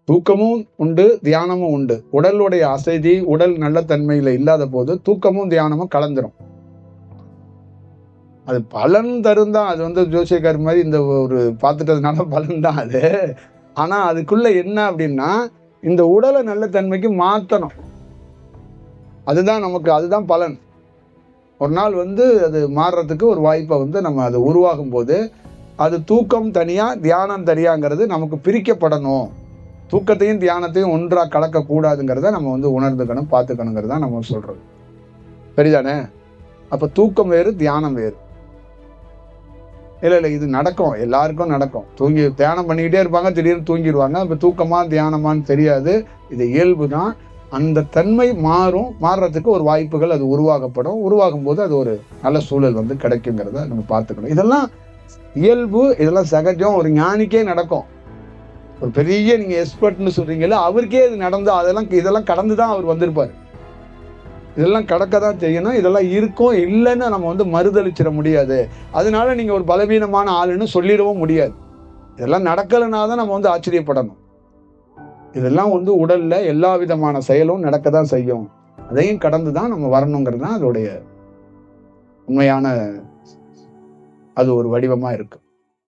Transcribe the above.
தூக்கமும் உண்டு, தியானமும் உண்டு. உடலுடைய அசதி, உடல் நல்ல தன்மையில இல்லாத போது தூக்கமும் தியானமும் கலந்துரும். அது பலன் தரும் தான். அது ஜோசியக்கார் மாதிரி இந்த ஒரு பார்த்துட்டதுனால பலன் தான் அது. ஆனா அதுக்குள்ள என்ன அப்படின்னா, இந்த உடலை நல்ல தன்மைக்கு மாத்தணும். அதுதான் பலன். ஒரு நாள் அது மாறுறதுக்கு ஒரு வாய்ப்பை நம்ம அது உருவாகும் போது, அது தூக்கம் தனியா, தியானம் தனியாங்கிறது நமக்கு பிரிக்கப்படணும். தூக்கத்தையும் தியானத்தையும் ஒன்றா கலக்க கூடாதுங்கிறத நம்ம உணர்ந்துக்கணும், பார்த்துக்கணுங்கிறதா நம்ம சொல்றது. சரிதானே? அப்ப தூக்கம் வேறு, தியானம் வேறு. இல்ல இது நடக்கும், எல்லாருக்கும் நடக்கும். தியானம் பண்ணிக்கிட்டே இருப்பாங்க, திடீர்னு தூங்கிடுவாங்க. அப்ப தூக்கமா தியானமான்னு தெரியாது. இது இயல்பு தான். அந்த தன்மை மாறுறதுக்கு ஒரு வாய்ப்புகள் அது உருவாக்கப்படும். உருவாகும் போது அது ஒரு நல்ல சூழல் கிடைக்குங்கிறத நம்ம பார்த்துக்கணும். இதெல்லாம் இயல்பு, இதெல்லாம் சகஜம். ஒரு ஞானிக்கே நடக்கும். ஒரு பெரிய நீங்க எக்ஸ்பர்ட்னு சொல்றீங்கல்ல, அவருக்கே இது நடந்து இதெல்லாம் கடந்துதான் அவர் வந்திருப்பாரு. இதெல்லாம் கடக்கதான் செய்யணும். இதெல்லாம் இருக்கும், இல்லைன்னு நம்ம மறுதளிச்சிட முடியாது. அதனால நீங்க ஒரு பலவீனமான ஆளுன்னு சொல்லிடவும் முடியாது. இதெல்லாம் நடக்கலைனாதான் நம்ம ஆச்சரியப்படணும். இதெல்லாம் உடல்ல எல்லா விதமான செயலும் நடக்கதான் செய்யும். அதையும் கடந்துதான் நம்ம வரணுங்கிறது தான் அதோடைய உண்மையான அது ஒரு வடிவமா இருக்கு.